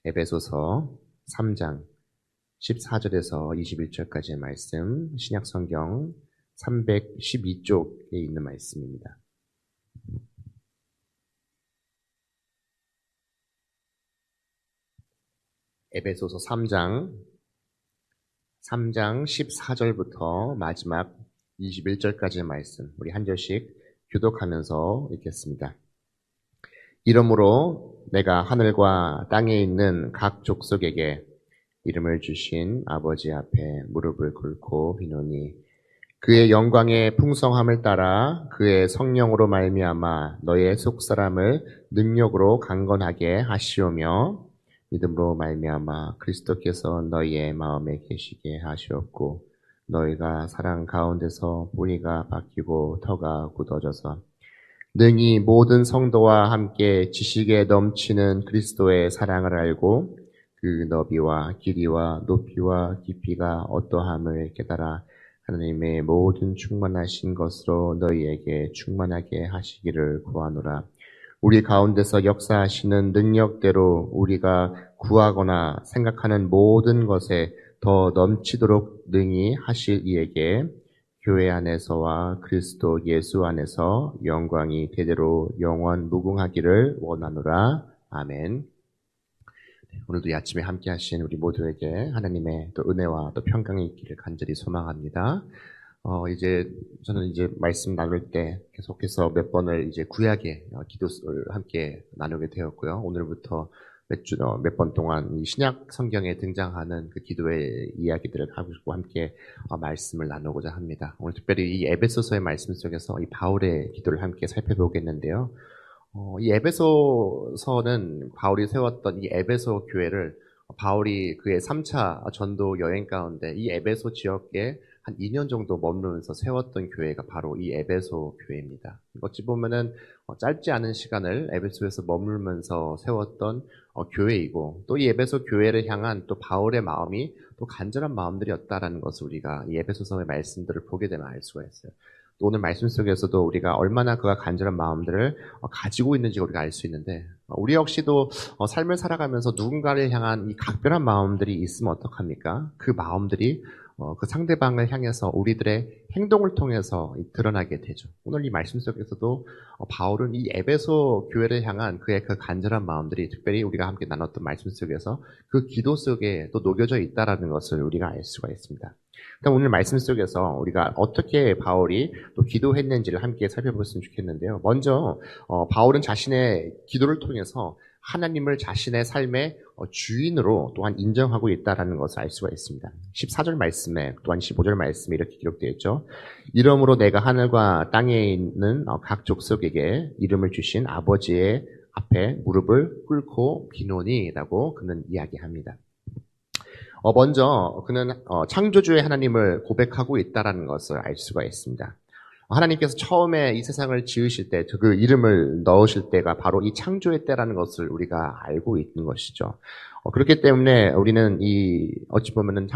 에베소서 3장 14절에서 21절까지의 말씀, 신약성경 312쪽에 있는 말씀입니다. 에베소서 3장 14절부터 마지막 21절까지의 말씀, 우리 한 절씩 교독하면서 읽겠습니다. 이러므로 내가 하늘과 땅에 있는 각 족속에게 이름을 주신 아버지 앞에 무릎을 꿇고 비노니 그의 영광의 풍성함을 따라 그의 성령으로 말미암아 너의 속사람을 능력으로 강건하게 하시오며 믿음으로 말미암아 그리스도께서 너희의 마음에 계시게 하시었고 너희가 사랑 가운데서 뿌리가 박히고 터가 굳어져서 능히 모든 성도와 함께 지식에 넘치는 그리스도의 사랑을 알고 그 너비와 길이와 높이와 깊이가 어떠함을 깨달아 하나님의 모든 충만하신 것으로 너희에게 충만하게 하시기를 구하노라. 우리 가운데서 역사하시는 능력대로 우리가 구하거나 생각하는 모든 것에 더 넘치도록 능히 하실 이에게 교회 안에서와 그리스도 예수 안에서 영광이 대대로 영원 무궁하기를 원하노라. 아멘. 오늘도 이 아침에 함께 하신 우리 모두에게 하나님의 또 은혜와 또 평강이 있기를 간절히 소망합니다. 이제 저는 말씀 나눌 때 계속해서 몇 번을 구약의 기도를 함께 나누게 되었고요. 오늘부터 몇 번 동안 이 신약 성경에 등장하는 그 기도의 이야기들을 가지고 함께 말씀을 나누고자 합니다. 오늘 특별히 이 에베소서의 말씀 속에서 이 바울의 기도를 함께 살펴보겠는데요. 이 에베소서는 바울이 세웠던 이 에베소 교회를 바울이 그의 3차 전도 여행 가운데 이 에베소 지역에 한 2년 정도 머무르면서 세웠던 교회가 바로 이 에베소 교회입니다. 어찌 보면은 짧지 않은 시간을 에베소에서 머물면서 세웠던 교회이고 또 이 에베소 교회를 향한 또 바울의 마음이 또 간절한 마음들이었다라는 것을 우리가 이 에베소서의 말씀들을 보게 되면 알 수가 있어요. 또 오늘 말씀 속에서도 우리가 얼마나 그가 간절한 마음들을 가지고 있는지 우리가 알 수 있는데 우리 역시도 삶을 살아가면서 누군가를 향한 이 각별한 마음들이 있으면 어떡합니까? 그 마음들이 그 상대방을 향해서 우리들의 행동을 통해서 드러나게 되죠. 오늘 이 말씀 속에서도 바울은 이 에베소 교회를 향한 그의 그 간절한 마음들이 특별히 우리가 함께 나눴던 말씀 속에서 그 기도 속에 또 녹여져 있다라는 것을 우리가 알 수가 있습니다. 그럼 오늘 말씀 속에서 우리가 어떻게 바울이 또 기도했는지를 함께 살펴봤으면 좋겠는데요. 먼저 바울은 자신의 기도를 통해서 하나님을 자신의 삶의 주인으로 또한 인정하고 있다는 것을 알 수가 있습니다. 14절 말씀에 또한 15절 말씀에 이렇게 기록되어 있죠. 이러므로 내가 하늘과 땅에 있는 각 족속에게 이름을 주신 아버지의 앞에 무릎을 꿇고 비노니라고 그는 이야기합니다. 먼저 그는 창조주의 하나님을 고백하고 있다는 것을 알 수가 있습니다. 하나님께서 처음에 이 세상을 지으실 때 그 이름을 넣으실 때가 바로 이 창조의 때라는 것을 우리가 알고 있는 것이죠. 그렇기 때문에 우리는 어찌 보면은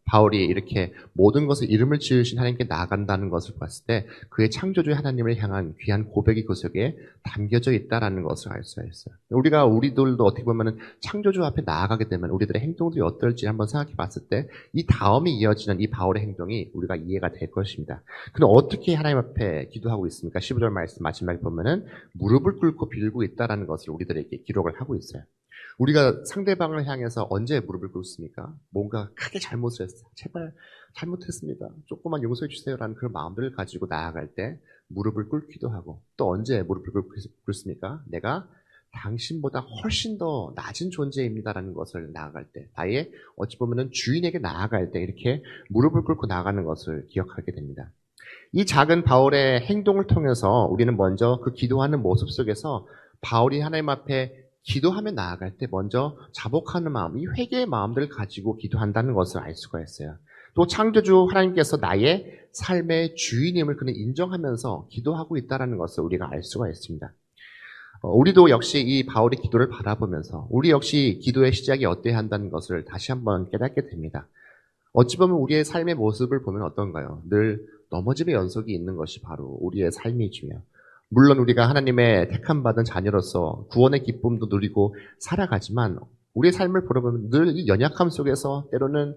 바울이 이렇게 모든 것을 이름을 지으신 하나님께 나아간다는 것을 봤을 때 그의 창조주의 하나님을 향한 귀한 고백이 그 속에 담겨져 있다라는 것을 알 수가 있어요. 우리들도 어떻게 보면은 창조주 앞에 나아가게 되면 우리들의 행동들이 어떨지 한번 생각해 봤을 때 이 다음에 이어지는 이 바울의 행동이 우리가 이해가 될 것입니다. 그는 어떻게 하나님 앞에 기도하고 있습니까? 15절 말씀 마지막에 보면은 무릎을 꿇고 빌고 있다라는 것을 우리들에게 기록을 하고 있어요. 우리가 상대방을 향해서 언제 무릎을 꿇습니까? 뭔가 크게 잘못을 했어요. 제발 잘못했습니다. 조금만 용서해 주세요라는 그런 마음들을 가지고 나아갈 때 무릎을 꿇기도 하고 또 언제 무릎을 꿇습니까? 내가 당신보다 훨씬 더 낮은 존재입니다라는 것을 나아갈 때 나의 어찌 보면은 주인에게 나아갈 때 이렇게 무릎을 꿇고 나아가는 것을 기억하게 됩니다. 이 작은 바울의 행동을 통해서 우리는 먼저 그 기도하는 모습 속에서 바울이 하나님 앞에 기도하며 나아갈 때 먼저 자복하는 마음, 이 회개의 마음들을 가지고 기도한다는 것을 알 수가 있어요. 또 창조주 하나님께서 나의 삶의 주인임을 그는 인정하면서 기도하고 있다는 것을 우리가 알 수가 있습니다. 우리도 역시 이 바울의 기도를 바라보면서 우리 역시 기도의 시작이 어때야 한다는 것을 다시 한번 깨닫게 됩니다. 어찌 보면 우리의 삶의 모습을 보면 어떤가요? 늘 넘어짐의 연속이 있는 것이 바로 우리의 삶이지요. 물론 우리가 하나님의 택함받은 자녀로서 구원의 기쁨도 누리고 살아가지만 우리의 삶을 보려면 늘 이 연약함 속에서 때로는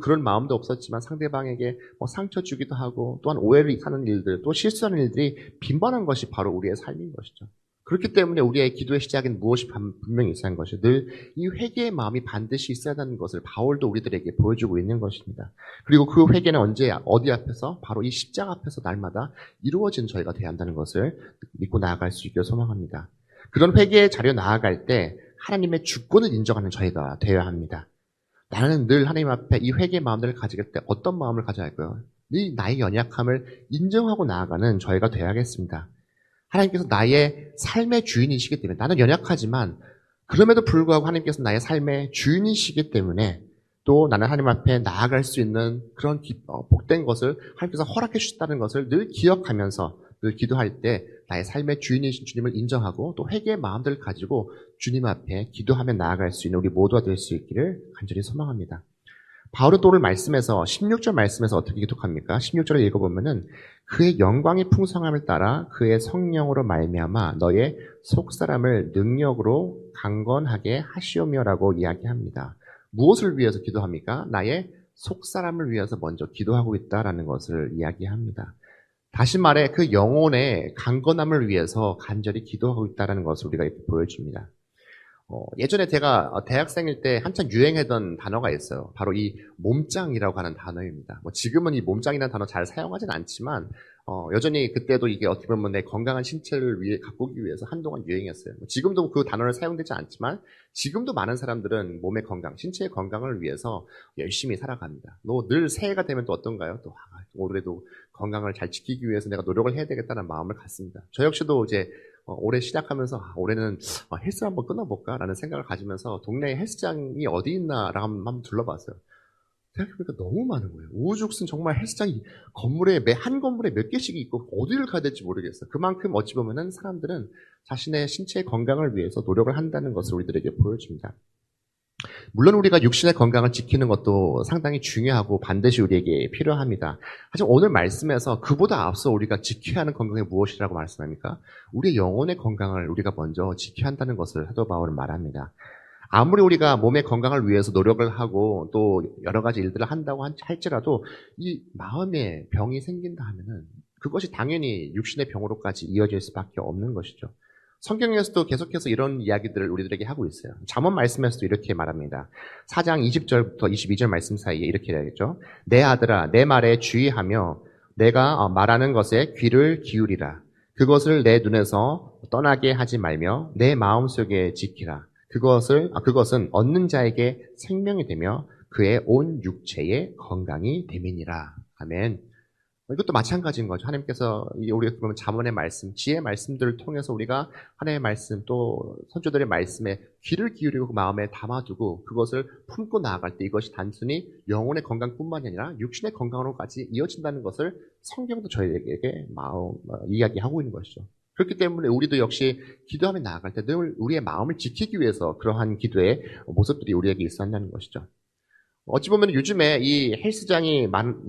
그런 마음도 없었지만 상대방에게 상처 주기도 하고 또한 오해를 하는 일들, 또 실수하는 일들이 빈번한 것이 바로 우리의 삶인 것이죠. 그렇기 때문에 우리의 기도의 시작은 무엇이 분명히 있어야 하는 것이 늘 이 회개의 마음이 반드시 있어야 하는 것을 바울도 우리들에게 보여주고 있는 것입니다. 그리고 그 회개는 언제 어디 앞에서 바로 이 십자가 앞에서 날마다 이루어진 저희가 되어야 한다는 것을 믿고 나아갈 수 있기를 소망합니다. 그런 회개의 자리에 나아갈 때 하나님의 주권을 인정하는 저희가 되어야 합니다. 나는 늘 하나님 앞에 이 회개의 마음들을 가지게 때 어떤 마음을 가져야 할까요? 늘 나의 연약함을 인정하고 나아가는 저희가 되어야겠습니다. 하나님께서 나의 삶의 주인이시기 때문에 나는 연약하지만 그럼에도 불구하고 하나님께서 나의 삶의 주인이시기 때문에 또 나는 하나님 앞에 나아갈 수 있는 그런 복된 것을 하나님께서 허락해 주셨다는 것을 늘 기억하면서 늘 기도할 때 나의 삶의 주인이신 주님을 인정하고 또 회개의 마음들을 가지고 주님 앞에 기도하며 나아갈 수 있는 우리 모두가 될 수 있기를 간절히 소망합니다. 바울은 또 오늘 말씀에서 16절 말씀에서 어떻게 기록합니까? 16절을 읽어보면은 그의 영광의 풍성함을 따라 그의 성령으로 말미암아 너의 속사람을 능력으로 강건하게 하시오며라고 이야기합니다. 무엇을 위해서 기도합니까? 나의 속사람을 위해서 먼저 기도하고 있다라는 것을 이야기합니다. 다시 말해 그 영혼의 강건함을 위해서 간절히 기도하고 있다는 것을 우리가 이렇게 보여줍니다. 예전에 제가 대학생일 때 한참 유행하던 단어가 있어요. 바로 이 몸짱이라고 하는 단어입니다. 지금은 이 몸짱이라는 단어 잘 사용하진 않지만 여전히 그때도 이게 어떻게 보면 내 건강한 신체를 가꾸기 위해서 한동안 유행했어요. 지금도 그 단어를 사용되지 않지만 지금도 많은 사람들은 몸의 건강, 신체의 건강을 위해서 열심히 살아갑니다. 늘 새해가 되면 또 어떤가요? 또 올해도 건강을 잘 지키기 위해서 내가 노력을 해야 되겠다는 마음을 갖습니다. 저 역시도 이제 올해 시작하면서 올해는 헬스 한번 끊어볼까? 라는 생각을 가지면서 동네에 헬스장이 어디 있나라고 한번 둘러봤어요. 생각해보니까 너무 많은 거예요. 우후죽순 정말 헬스장이 한 건물에 몇 개씩 있고 어디를 가야 될지 모르겠어요. 그만큼 어찌 보면은 사람들은 자신의 신체의 건강을 위해서 노력을 한다는 것을 우리들에게 보여줍니다. 물론 우리가 육신의 건강을 지키는 것도 상당히 중요하고 반드시 우리에게 필요합니다. 하지만 오늘 말씀에서 그보다 앞서 우리가 지켜야 하는 건강이 무엇이라고 말씀합니까? 우리의 영혼의 건강을 우리가 먼저 지켜야 한다는 것을 사도 바울은 말합니다. 아무리 우리가 몸의 건강을 위해서 노력을 하고 또 여러 가지 일들을 한다고 할지라도 이 마음에 병이 생긴다 하면은 그것이 당연히 육신의 병으로까지 이어질 수밖에 없는 것이죠. 성경에서도 계속해서 이런 이야기들을 우리들에게 하고 있어요. 잠언 말씀에서도 이렇게 말합니다. 4장 20절부터 22절 말씀 사이에 이렇게 이야기했죠. 내 아들아 내 말에 주의하며 내가 말하는 것에 귀를 기울이라. 그것을 내 눈에서 떠나게 하지 말며 내 마음속에 지키라. 그것은 얻는 자에게 생명이 되며 그의 온 육체의 건강이 됨이니라. 아멘. 이것도 마찬가지인 거죠. 하나님께서 우리가 그러면 잠언의 말씀, 지혜의 말씀들을 통해서 우리가 하나님의 말씀 또 선조들의 말씀에 귀를 기울이고 그 마음에 담아두고 그것을 품고 나아갈 때 이것이 단순히 영혼의 건강뿐만이 아니라 육신의 건강으로까지 이어진다는 것을 성경도 저희에게 이야기하고 있는 것이죠. 그렇기 때문에 우리도 역시 기도하며 나아갈 때 늘 우리의 마음을 지키기 위해서 그러한 기도의 모습들이 우리에게 있어야 한다는 것이죠. 어찌 보면 요즘에 이 헬스장이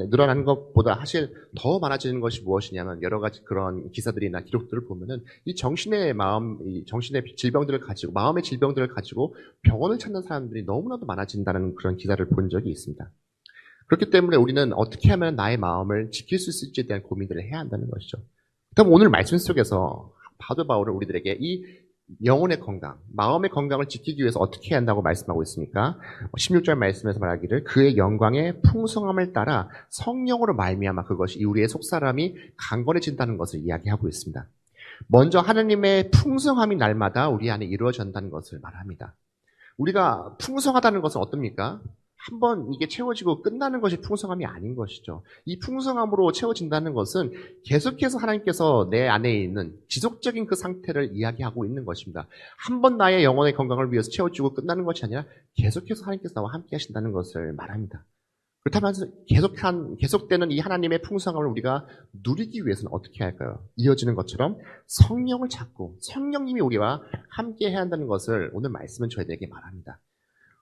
늘어나는 것보다 사실 더 많아지는 것이 무엇이냐면 여러 가지 그런 기사들이나 기록들을 보면은 이 정신의 질병들을 가지고 마음의 질병들을 가지고 병원을 찾는 사람들이 너무나도 많아진다는 그런 기사를 본 적이 있습니다. 그렇기 때문에 우리는 어떻게 하면 나의 마음을 지킬 수 있을지에 대한 고민들을 해야 한다는 것이죠. 그럼 오늘 말씀 속에서 사도 바울은 우리들에게 이 영혼의 건강, 마음의 건강을 지키기 위해서 어떻게 해야 한다고 말씀하고 있습니까? 16절 말씀에서 말하기를 그의 영광의 풍성함을 따라 성령으로 말미암아 그것이 우리의 속사람이 강건해진다는 것을 이야기하고 있습니다. 먼저 하나님의 풍성함이 날마다 우리 안에 이루어진다는 것을 말합니다. 우리가 풍성하다는 것은 어떻습니까? 한번 이게 채워지고 끝나는 것이 풍성함이 아닌 것이죠. 이 풍성함으로 채워진다는 것은 계속해서 하나님께서 내 안에 있는 지속적인 그 상태를 이야기하고 있는 것입니다. 한 번 나의 영혼의 건강을 위해서 채워지고 끝나는 것이 아니라 계속해서 하나님께서 나와 함께 하신다는 것을 말합니다. 그렇다면 계속되는 이 하나님의 풍성함을 우리가 누리기 위해서는 어떻게 할까요? 이어지는 것처럼 성령을 찾고 성령님이 우리와 함께 해야 한다는 것을 오늘 말씀은 저희들에게 말합니다.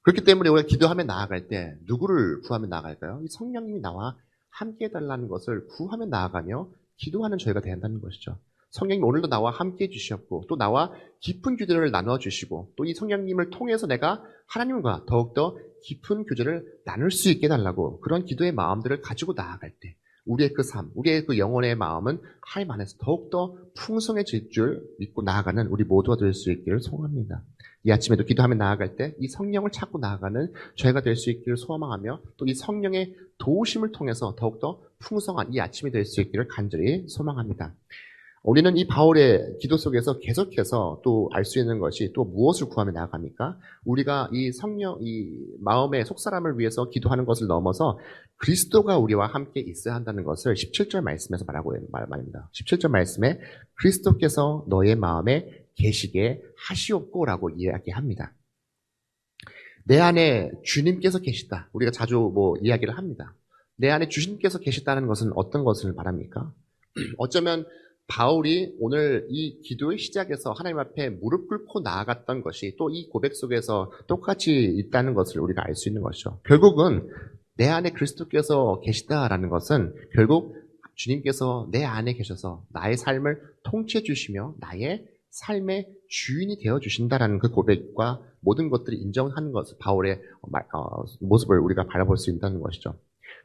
그렇기 때문에 우리가 기도하며 나아갈 때 누구를 구하며 나아갈까요? 이 성령님이 나와 함께 해달라는 것을 구하며 나아가며 기도하는 저희가 돼야 한다는 것이죠. 성령님 오늘도 나와 함께 해주셨고 또 나와 깊은 교제를 나눠주시고 또 이 성령님을 통해서 내가 하나님과 더욱더 깊은 교제를 나눌 수 있게 해달라고 그런 기도의 마음들을 가지고 나아갈 때 우리의 그 삶, 우리의 그 영혼의 마음은 하나님 안에서 더욱더 풍성해질 줄 믿고 나아가는 우리 모두가 될 수 있기를 소원합니다. 이 아침에도 기도하며 나아갈 때 이 성령을 찾고 나아가는 저희가 될 수 있기를 소망하며 또 이 성령의 도우심을 통해서 더욱더 풍성한 이 아침이 될 수 있기를 간절히 소망합니다. 우리는 이 바울의 기도 속에서 계속해서 또 알 수 있는 것이 또 무엇을 구하며 나아갑니까? 우리가 이 성령, 이 마음의 속사람을 위해서 기도하는 것을 넘어서 그리스도가 우리와 함께 있어야 한다는 것을 17절 말씀에서 말합니다. 17절 말씀에 그리스도께서 너의 마음에 계시게 하시옵고라고 이야기합니다. 내 안에 주님께서 계시다. 우리가 자주 이야기를 합니다. 내 안에 주님께서 계시다는 것은 어떤 것을 말합니까? 어쩌면 바울이 오늘 이 기도의 시작에서 하나님 앞에 무릎 꿇고 나아갔던 것이 또 이 고백 속에서 똑같이 있다는 것을 우리가 알 수 있는 것이죠. 결국은 내 안에 그리스도께서 계시다라는 것은 결국 주님께서 내 안에 계셔서 나의 삶을 통치해 주시며 나의 삶의 주인이 되어 주신다라는 그 고백과 모든 것들을 인정하는 것, 바울의 모습을 우리가 바라볼 수 있다는 것이죠.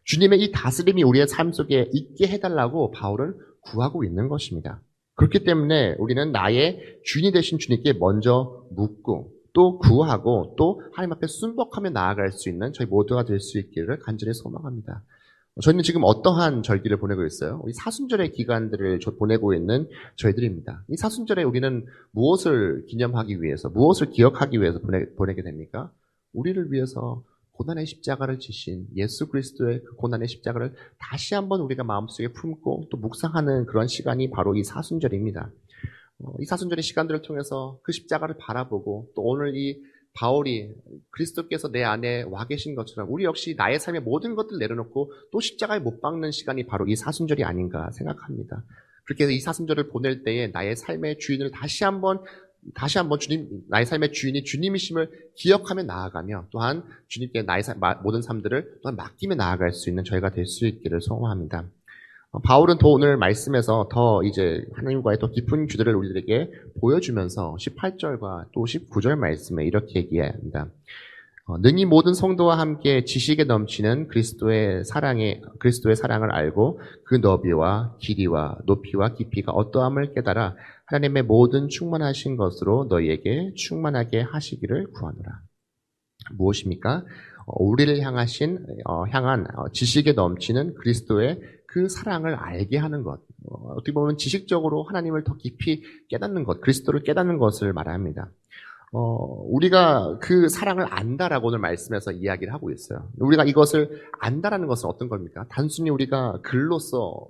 주님의 이 다스림이 우리의 삶 속에 있게 해달라고 바울은 구하고 있는 것입니다. 그렇기 때문에 우리는 나의 주인이 되신 주님께 먼저 묻고 또 구하고 또 하나님 앞에 순복하며 나아갈 수 있는 저희 모두가 될 수 있기를 간절히 소망합니다. 저희는 지금 어떠한 절기를 보내고 있어요? 이 사순절의 기간들을 보내고 있는 저희들입니다. 이 사순절에 우리는 무엇을 기념하기 위해서, 무엇을 기억하기 위해서 보내게 됩니까? 우리를 위해서 고난의 십자가를 지신 예수 그리스도의 그 고난의 십자가를 다시 한번 우리가 마음속에 품고 또 묵상하는 그런 시간이 바로 이 사순절입니다. 이 사순절의 시간들을 통해서 그 십자가를 바라보고 또 오늘 이 바울이 그리스도께서 내 안에 와 계신 것처럼 우리 역시 나의 삶의 모든 것들을 내려놓고 또 십자가에 못 박는 시간이 바로 이 사순절이 아닌가 생각합니다. 그렇게 해서 이 사순절을 보낼 때에 나의 삶의 주인을 다시 한번 주님, 나의 삶의 주인이 주님이심을 기억하며 나아가며 또한 주님께 나의 모든 삶들을 또한 맡기며 나아갈 수 있는 저희가 될 수 있기를 소원합니다. 바울은 또 오늘 말씀에서 더 이제 하나님과의 더 깊은 규제를 우리들에게 보여주면서 18절과 또 19절 말씀에 이렇게 얘기합니다. 능히 모든 성도와 함께 지식에 넘치는 그리스도의 사랑을 알고 그 너비와 길이와 높이와 깊이가 어떠함을 깨달아 하나님의 모든 충만하신 것으로 너희에게 충만하게 하시기를 구하노라. 무엇입니까? 우리를 향한 지식에 넘치는 그리스도의 그 사랑을 알게 하는 것. 어떻게 보면 지식적으로 하나님을 더 깊이 깨닫는 것, 그리스도를 깨닫는 것을 말합니다. 우리가 그 사랑을 안다라고 오늘 말씀에서 이야기를 하고 있어요. 우리가 이것을 안다라는 것은 어떤 겁니까? 단순히 우리가 글로써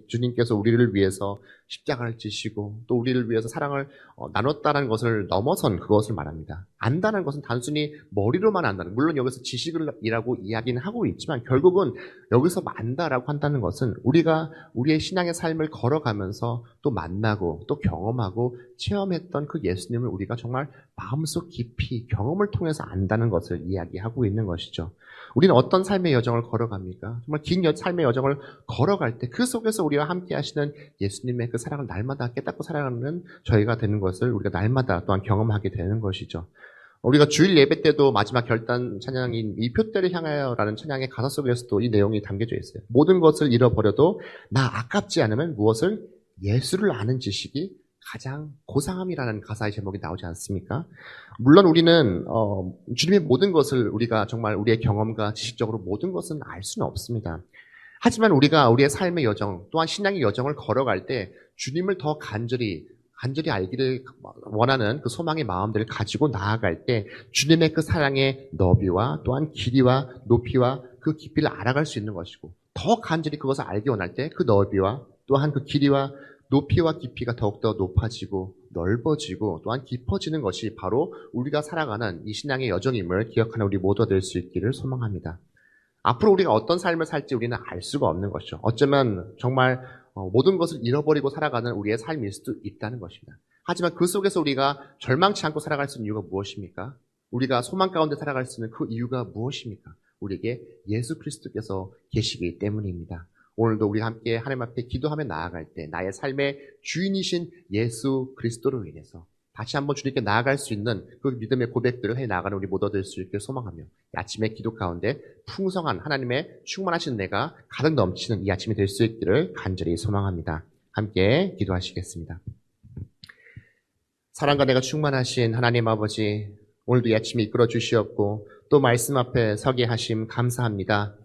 주님께서 우리를 위해서 십자가를 지시고 또 우리를 위해서 사랑을 나눴다는 것을 넘어선 그것을 말합니다. 안다는 것은 단순히 머리로만 안다는, 물론 여기서 지식이라고 이야기는 하고 있지만 결국은 여기서 안다라고 한다는 것은 우리가 우리의 신앙의 삶을 걸어가면서 또 만나고 또 경험하고 체험했던 그 예수님을 우리가 정말 마음속 깊이 경험을 통해서 안다는 것을 이야기하고 있는 것이죠. 우리는 어떤 삶의 여정을 걸어갑니까? 정말 긴 삶의 여정을 걸어갈 때 그 속에서 우리와 함께 하시는 예수님의 그 사랑을 날마다 깨닫고 살아가는 저희가 되는 것을 우리가 날마다 또한 경험하게 되는 것이죠. 우리가 주일 예배 때도 마지막 결단 찬양인 이 표대를 향하여라는 찬양의 가사 속에서도 이 내용이 담겨져 있어요. 모든 것을 잃어버려도 나 아깝지 않으면 무엇을? 예수를 아는 지식이 가장 고상함이라는 가사의 제목이 나오지 않습니까? 물론 우리는 주님의 모든 것을 우리가 정말 우리의 경험과 지식적으로 모든 것은 알 수는 없습니다. 하지만 우리가 우리의 삶의 여정 또한 신앙의 여정을 걸어갈 때 주님을 더 간절히 알기를 원하는 그 소망의 마음들을 가지고 나아갈 때 주님의 그 사랑의 너비와 또한 길이와 높이와 그 깊이를 알아갈 수 있는 것이고 더 간절히 그것을 알기 원할 때 그 너비와 또한 그 길이와 높이와 깊이가 더욱더 높아지고 넓어지고 또한 깊어지는 것이 바로 우리가 살아가는 이 신앙의 여정임을 기억하는 우리 모두가 될 수 있기를 소망합니다. 앞으로 우리가 어떤 삶을 살지 우리는 알 수가 없는 것이죠. 어쩌면 정말 모든 것을 잃어버리고 살아가는 우리의 삶일 수도 있다는 것입니다. 하지만 그 속에서 우리가 절망치 않고 살아갈 수 있는 이유가 무엇입니까? 우리가 소망 가운데 살아갈 수 있는 그 이유가 무엇입니까? 우리에게 예수 그리스도께서 계시기 때문입니다. 오늘도 우리 함께 하나님 앞에 기도하며 나아갈 때 나의 삶의 주인이신 예수 그리스도로 인해서 다시 한번 주님께 나아갈 수 있는 그 믿음의 고백들을 해 나가는 우리 모두들 수 있게 소망하며 이 아침의 기도 가운데 풍성한 하나님의 충만하신 내가 가득 넘치는 이 아침이 될 수 있기를 간절히 소망합니다. 함께 기도하시겠습니다. 사랑과 내가 충만하신 하나님 아버지, 오늘도 이 아침에 이끌어 주시옵고 또 말씀 앞에 서게 하심 감사합니다.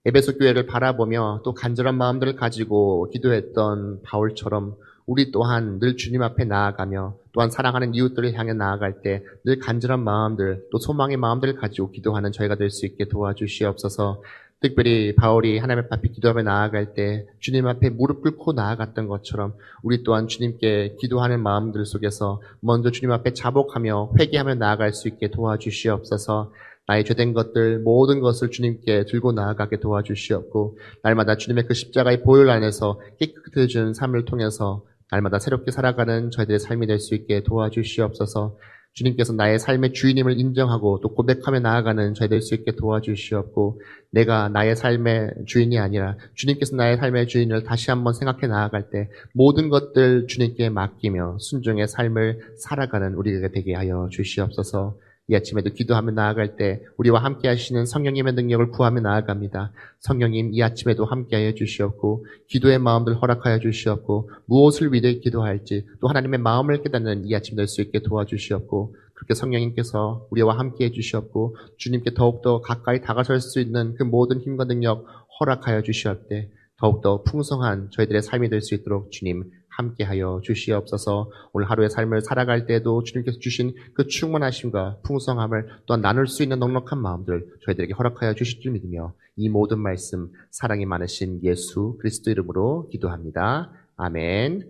에베소 교회를 바라보며 또 간절한 마음들을 가지고 기도했던 바울처럼 우리 또한 늘 주님 앞에 나아가며 또한 사랑하는 이웃들을 향해 나아갈 때 늘 간절한 마음들 또 소망의 마음들을 가지고 기도하는 저희가 될 수 있게 도와주시옵소서. 특별히 바울이 하나님 앞에 기도하며 나아갈 때 주님 앞에 무릎 꿇고 나아갔던 것처럼 우리 또한 주님께 기도하는 마음들 속에서 먼저 주님 앞에 자복하며 회개하며 나아갈 수 있게 도와주시옵소서. 나의 죄된 것들 모든 것을 주님께 들고 나아가게 도와주시옵고 날마다 주님의 그 십자가의 보혈 안에서 깨끗해진 삶을 통해서 날마다 새롭게 살아가는 저희들의 삶이 될 수 있게 도와주시옵소서. 주님께서 나의 삶의 주인임을 인정하고 또 고백하며 나아가는 저희 될 수 있게 도와주시옵고 내가 나의 삶의 주인이 아니라 주님께서 나의 삶의 주인을 다시 한번 생각해 나아갈 때 모든 것들 주님께 맡기며 순종의 삶을 살아가는 우리에게 되게 하여 주시옵소서. 이 아침에도 기도하며 나아갈 때 우리와 함께 하시는 성령님의 능력을 구하며 나아갑니다. 성령님 이 아침에도 함께하여 주시옵고 기도의 마음들 허락하여 주시옵고 무엇을 위해 기도할지 또 하나님의 마음을 깨닫는 이 아침 될 수 있게 도와주시옵고 그렇게 성령님께서 우리와 함께해 주시옵고 주님께 더욱더 가까이 다가설 수 있는 그 모든 힘과 능력 허락하여 주시옵되 더욱더 풍성한 저희들의 삶이 될 수 있도록 주님 함께하여 주시옵소서. 오늘 하루의 삶을 살아갈 때도 주님께서 주신 그 충만하심과 풍성함을 또한 나눌 수 있는 넉넉한 마음들 저희들에게 허락하여 주실 줄 믿으며 이 모든 말씀 사랑이 많으신 예수 그리스도 이름으로 기도합니다. 아멘.